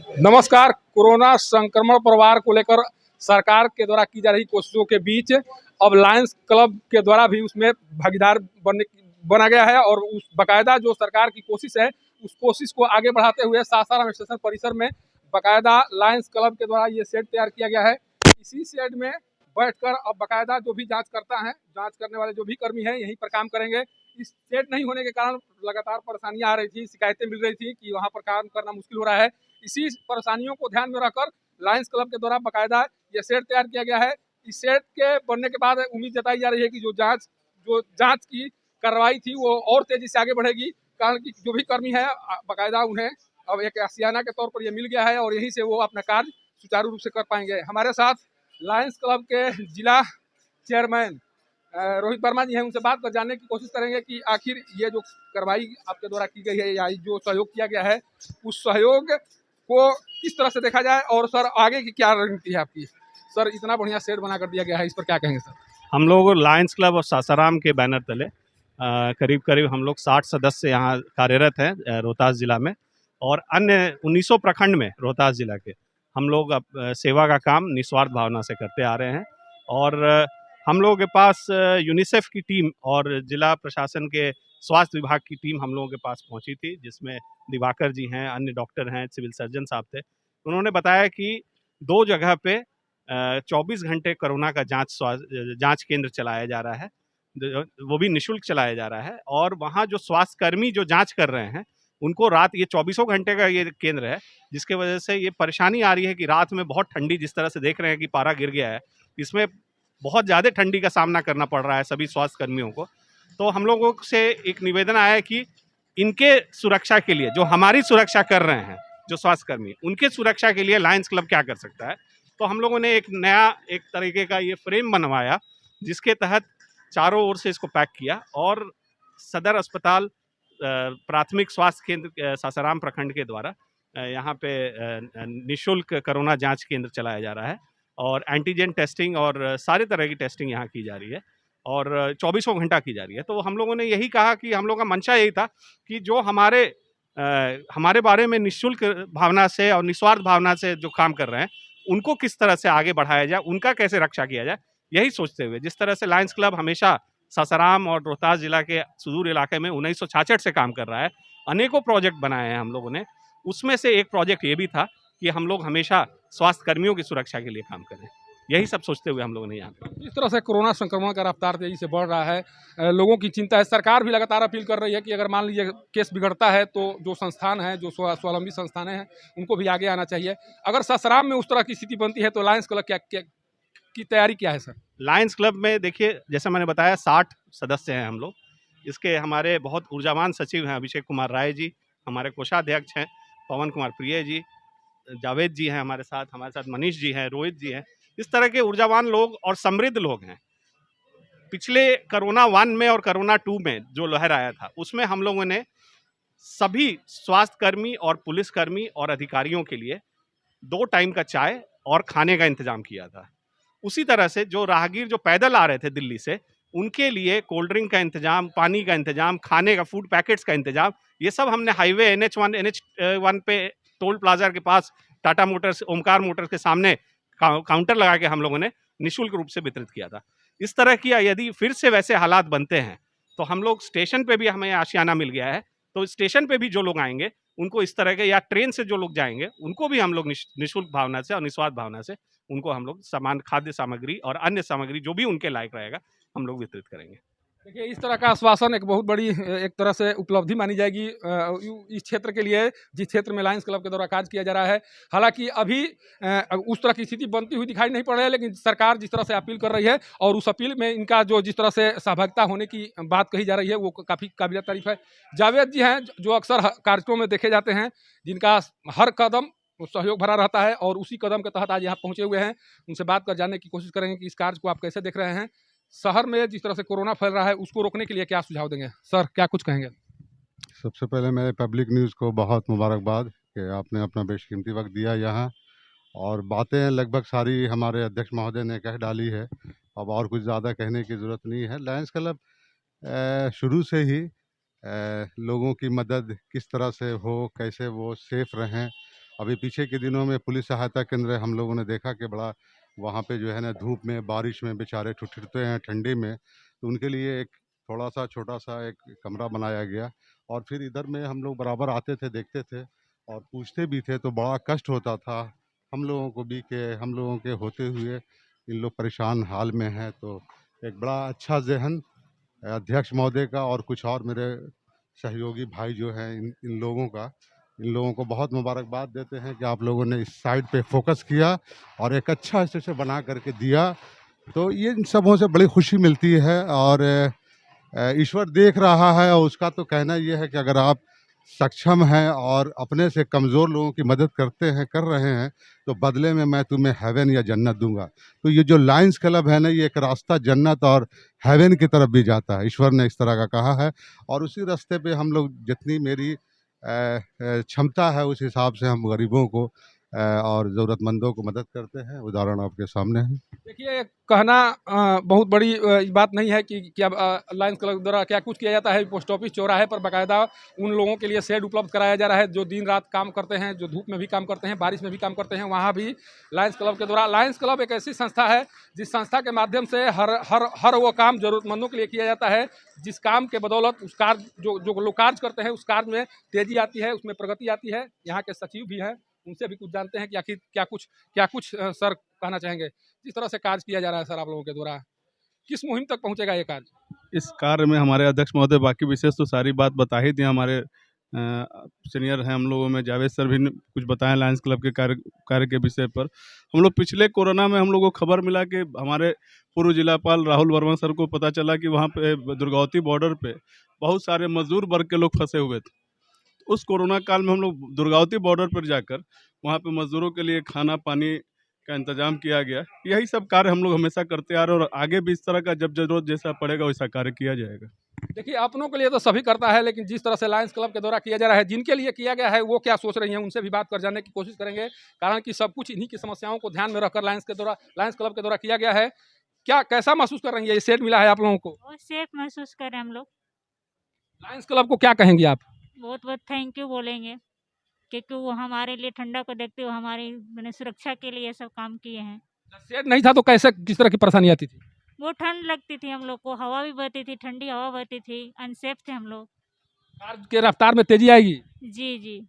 नमस्कार। कोरोना संक्रमण प्रवार को लेकर सरकार के द्वारा की जा रही कोशिशों के बीच अब लायंस क्लब के द्वारा भी उसमें भागीदार बना गया है और उस बाकायदा जो सरकार की कोशिश है उस कोशिश को आगे बढ़ाते हुए सासाराम स्टेशन परिसर में बाकायदा लायंस क्लब के द्वारा ये शेड तैयार किया गया है। इसी शेड में बैठकर अब बाकायदा जो भी जांच करता है, जांच करने वाले जो भी कर्मी हैं यहीं पर काम करेंगे। इस शेड नहीं होने के कारण लगातार परेशानियां आ रही थी, शिकायतें मिल रही थी कि वहां पर काम करना मुश्किल हो रहा है। इसी परेशानियों को ध्यान में रखकर लायंस क्लब के द्वारा बाकायदा ये शेड तैयार किया गया है। इस शेड के बनने के बाद उम्मीद जताई जा रही है कि जो जांच की कार्रवाई थी वो और तेजी से आगे बढ़ेगी, कारण कि जो भी कर्मी है बाकायदा उन्हें अब एक आशियाना के तौर पर ये मिल गया है और यहीं से वो अपना कार्य सुचारू रूप से कर पाएंगे। हमारे साथ लायंस क्लब के जिला चेयरमैन रोहित वर्मा जी हैं, उनसे बात कर जानने की कोशिश करेंगे कि आखिर ये जो कार्रवाई आपके द्वारा की गई है या जो सहयोग किया गया है उस सहयोग को किस तरह से देखा जाए और सर आगे की क्या रणनीति है आपकी। सर इतना बढ़िया शेड बना कर दिया गया है, इस पर क्या कहेंगे सर। हम लोग लायंस क्लब और सासाराम के बैनर तले करीब करीब हम लोग 60 सदस्य यहाँ कार्यरत हैं रोहतास जिला में, और अन्य 1900 प्रखंड में रोहतास जिला के हम लोग सेवा का काम निस्वार्थ भावना से करते आ रहे हैं। और हम लोगों के पास यूनिसेफ की टीम और जिला प्रशासन के स्वास्थ्य विभाग की टीम हम लोगों के पास पहुंची थी, जिसमें दिवाकर जी हैं, अन्य डॉक्टर हैं, सिविल सर्जन साहब थे। उन्होंने बताया कि 2 जगह पे 24 घंटे कोरोना का जांच केंद्र चलाया जा रहा है, वो भी निःशुल्क चलाया जा रहा है। और वहाँ जो स्वास्थ्यकर्मी जो जांच कर रहे हैं उनको रात, ये 24 घंटे का ये केंद्र है, जिसके वजह से ये परेशानी आ रही है कि रात में बहुत ठंडी, जिस तरह से देख रहे हैं कि पारा गिर गया है, इसमें बहुत ज़्यादा ठंडी का सामना करना पड़ रहा है सभी स्वास्थ्य कर्मियों को। तो हम लोगों से एक निवेदन आया है कि इनके सुरक्षा के लिए, जो हमारी सुरक्षा कर रहे हैं जो स्वास्थ्यकर्मी, उनके सुरक्षा के लिए लायंस क्लब क्या कर सकता है। तो हम लोगों ने एक नया एक तरीके का ये फ्रेम बनवाया, जिसके तहत चारों ओर से इसको पैक किया और सदर अस्पताल प्राथमिक स्वास्थ्य केंद्र सासाराम प्रखंड के द्वारा यहाँ पे निःशुल्क कोरोना जांच केंद्र चलाया जा रहा है और एंटीजन टेस्टिंग और सारे तरह की टेस्टिंग यहाँ की जा रही है और 24 घंटा की जा रही है। तो हम लोगों ने यही कहा कि हम लोगों का मंशा यही था कि जो हमारे बारे में निःशुल्क भावना से और निस्वार्थ भावना से जो काम कर रहे हैं उनको किस तरह से आगे बढ़ाया जाए, उनका कैसे रक्षा किया जाए, यही सोचते हुए जिस तरह से लायंस क्लब हमेशा सासाराम और रोहतास जिला के सुदूर इलाके में 1966 से काम कर रहा है, अनेकों प्रोजेक्ट बनाए हैं हम लोगों ने। उसमें से एक प्रोजेक्ट ये भी था कि हम लोग हमेशा स्वास्थ्य कर्मियों की सुरक्षा के लिए काम करें। यही सब सोचते हुए हम लोगों ने यहाँ पे जिस तरह से कोरोना संक्रमण का रफ्तार तेजी से बढ़ रहा है, लोगों की चिंता है, सरकार भी लगातार अपील कर रही है कि अगर मान लीजिए केस बिगड़ता है तो जो संस्थान है, जो स्वावलंबी संस्थान हैं उनको भी आगे आना चाहिए। अगर सासाराम में उस तरह की स्थिति बनती है तो लायंस क्लब की तैयारी क्या है सर। लायंस क्लब में देखिए, जैसा मैंने बताया 60 सदस्य हैं हम लोग। इसके हमारे बहुत ऊर्जावान सचिव हैं अभिषेक कुमार राय जी, हमारे कोषाध्यक्ष हैं पवन कुमार प्रिय जी, जावेद जी हैं हमारे साथ मनीष जी हैं, रोहित जी हैं। इस तरह के ऊर्जावान लोग और समृद्ध लोग हैं। पिछले कोरोना 1 में और कोरोना 2 में जो लहर आया था उसमें हम लोगों ने सभी स्वास्थ्यकर्मी और पुलिसकर्मी और अधिकारियों के लिए 2 टाइम का चाय और खाने का इंतजाम किया था। उसी तरह से जो राहगीर जो पैदल आ रहे थे दिल्ली से, उनके लिए कोल्ड ड्रिंक का इंतजाम, पानी का इंतजाम, खाने का, फूड पैकेट्स का इंतजाम, ये सब हमने हाईवे NH1 पे टोल प्लाजा के पास टाटा मोटर्स, ओमकार मोटर्स के सामने काउंटर लगा के हम लोगों ने निःशुल्क रूप से वितरित किया था। इस तरह की यदि फिर से वैसे हालात बनते हैं तो हम लोग स्टेशन पे भी, हमें आशियाना मिल गया है, तो स्टेशन पे भी जो लोग आएंगे उनको इस तरह के, या ट्रेन से जो लोग जाएंगे उनको भी हम लोग निःशुल्क भावना से और निस्वार्थ भावना से उनको हम लोग सामान, खाद्य सामग्री और अन्य सामग्री जो भी उनके लायक रहेगा हम लोग वितरित करेंगे। देखिए, इस तरह का आश्वासन एक बहुत बड़ी एक तरह से उपलब्धि मानी जाएगी इस क्षेत्र के लिए, जिस क्षेत्र में लायंस क्लब के द्वारा कार्य किया जा रहा है। हालांकि अभी उस तरह की स्थिति बनती हुई दिखाई नहीं पड़ रही है, लेकिन सरकार जिस तरह से अपील कर रही है और उस अपील में इनका जो जिस तरह से सहभागिता होने की बात कही जा रही है वो काफ़ी काबिल तारीफ है। जावेद जी हैं जो अक्सर कार्यक्रमों में देखे जाते हैं, जिनका हर कदम सहयोग भरा रहता है और उसी कदम के तहत आज यहाँ पहुँचे हुए हैं। उनसे बात कर जानने की कोशिश करेंगे कि इस कार्य को आप कैसे देख रहे हैं। शहर में जिस तरह से कोरोना फैल रहा है उसको रोकने के लिए क्या सुझाव देंगे सर, क्या कुछ कहेंगे। सबसे पहले मैं पब्लिक न्यूज़ को बहुत मुबारकबाद कि आपने अपना बेशकीमती वक्त दिया यहाँ, और बातें लगभग सारी हमारे अध्यक्ष महोदय ने कह डाली है। अब और कुछ ज़्यादा कहने की ज़रूरत नहीं है। लायंस क्लब शुरू से ही लोगों की मदद किस तरह से हो, कैसे वो सेफ रहें अभी पीछे के दिनों में पुलिस सहायता केंद्र हम लोगों ने देखा कि बड़ा वहाँ पे जो है ना धूप में बारिश में बेचारे ठिठुरते हैं ठंडी में, तो उनके लिए एक थोड़ा सा छोटा सा एक कमरा बनाया गया। और फिर इधर में हम लोग बराबर आते थे, देखते थे और पूछते भी थे, तो बड़ा कष्ट होता था हम लोगों को भी कि हम लोगों के होते हुए इन लोग परेशान हाल में हैं। तो एक बड़ा अच्छा ज़हन अध्यक्ष महोदय का और कुछ और मेरे सहयोगी भाई जो हैं इन लोगों को बहुत मुबारकबाद देते हैं कि आप लोगों ने इस साइड पे फोकस किया और एक अच्छा स्टेशन बना करके दिया। तो ये इन सबों से बड़ी खुशी मिलती है और ईश्वर देख रहा है और उसका तो कहना ये है कि अगर आप सक्षम हैं और अपने से कमज़ोर लोगों की मदद करते हैं, कर रहे हैं, तो बदले में मैं तुम्हें हेवन या जन्नत दूंगा। तो ये जो लायंस क्लब है ना, ये एक रास्ता जन्नत और हेवन की तरफ भी जाता है, ईश्वर ने इस तरह का कहा है। और उसी रास्ते पे हम लोग, जितनी मेरी क्षमता है उस हिसाब से हम गरीबों को और ज़रूरतमंदों को मदद करते हैं। उदाहरण आपके सामने है। देखिए, कहना बहुत बड़ी बात नहीं है कि अब लायंस क्लब द्वारा क्या कुछ किया जाता है। पोस्ट ऑफिस चौराहे पर बाकायदा उन लोगों के लिए शेड उपलब्ध कराया जा रहा है जो दिन रात काम करते हैं, जो धूप में भी काम करते हैं, बारिश में भी काम करते हैं। वहाँ भी लायंस क्लब के द्वारा, लायंस क्लब एक ऐसी संस्था है जिस संस्था के माध्यम से हर वो काम ज़रूरतमंदों के लिए किया जाता है, जिस काम के बदौलत उस कार्य जो लोग कार्य करते हैं उस कार्य में तेज़ी आती है, उसमें प्रगति आती है। यहाँ के सचिव भी हैं, उनसे भी कुछ जानते हैं कि आखिर क्या कुछ सर कहना चाहेंगे। जिस तरह से कार्य किया जा रहा है सर आप लोगों के द्वारा, किस मुहिम तक पहुंचेगा ये कार्य? इस कार्य में हमारे अध्यक्ष महोदय बाकी विशेष तो सारी बात बता ही दी। हमारे सीनियर हैं हम लोगों में, जावेद सर भी ने कुछ बताया लायंस क्लब के कार्य के विषय पर। हम लोग पिछले कोरोना में हम लोग को खबर मिला कि हमारे पूर्व जिलापाल राहुल वर्मा सर को पता चला कि वहाँ पे दुर्गावती बॉर्डर पे बहुत सारे मजदूर वर्ग के लोग फंसे हुए थे। उस कोरोना काल में हम लोग दुर्गावती बॉर्डर पर जाकर वहाँ पे मजदूरों के लिए खाना पानी का इंतजाम किया गया। यही सब कार्य हम लोग हमेशा करते आ रहे हैं और आगे भी इस तरह का जब जरूरत जैसा पड़ेगा वैसा कार्य किया जाएगा। देखिए, अपनों के लिए तो सभी करता है, लेकिन जिस तरह से लायंस क्लब के द्वारा किया जा रहा है, जिनके लिए किया गया है वो क्या सोच रही हैं, उनसे भी बात कर जानने की कोशिश करेंगे। कारण कि सब कुछ इन्हीं की समस्याओं को ध्यान में रखकर लायंस क्लब के द्वारा किया गया है। क्या कैसा महसूस कर रही है, ये सेट मिला है आप लोगों को? बहुत सेफ महसूस कर रहे हैं हम लोग। लायंस क्लब को क्या कहेंगे आप? बहुत बहुत थैंक यू बोलेंगे, क्योंकि वो हमारे लिए ठंडा को देखते हुए हमारी मैंने सुरक्षा के लिए ये सब काम किए हैं। सेट नहीं था तो कैसे किस तरह की परेशानी आती थी? वो ठंड लगती थी हम लोग को, हवा भी बहती थी, ठंडी हवा बहती थी, अनसेफ थे हम लोग। कार्य के रफ्तार में तेजी आएगी। जी जी।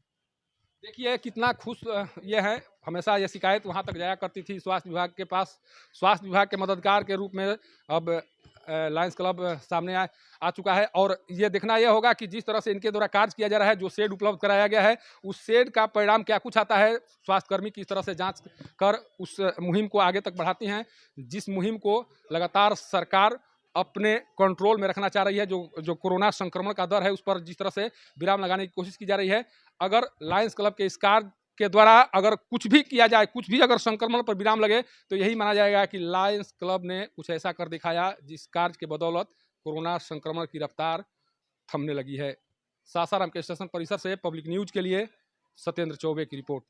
देखिए कितना खुश ये है। हमेशा ये शिकायत वहाँ तक जाया करती थी स्वास्थ्य विभाग के पास। स्वास्थ्य विभाग के मददगार के रूप में अब लायंस क्लब सामने आ चुका है। और ये देखना यह होगा कि जिस तरह से इनके द्वारा कार्य किया जा रहा है, जो शेड उपलब्ध कराया गया है, उस शेड का परिणाम क्या कुछ आता है। स्वास्थ्यकर्मी किस तरह से जांच कर उस मुहिम को आगे तक बढ़ाती हैं, जिस मुहिम को लगातार सरकार अपने कंट्रोल में रखना चाह रही है। जो कोरोना संक्रमण का दर है उस पर जिस तरह से विराम लगाने की कोशिश की जा रही है, अगर लायंस क्लब के इस कार्य के द्वारा अगर कुछ भी किया जाए, कुछ भी अगर संक्रमण पर विराम लगे, तो यही माना जाएगा कि लायंस क्लब ने कुछ ऐसा कर दिखाया जिस कार्य के बदौलत कोरोना संक्रमण की रफ्तार थमने लगी है। सासाराम के स्टेशन परिसर से पब्लिक न्यूज के लिए सत्येंद्र चौबे की रिपोर्ट।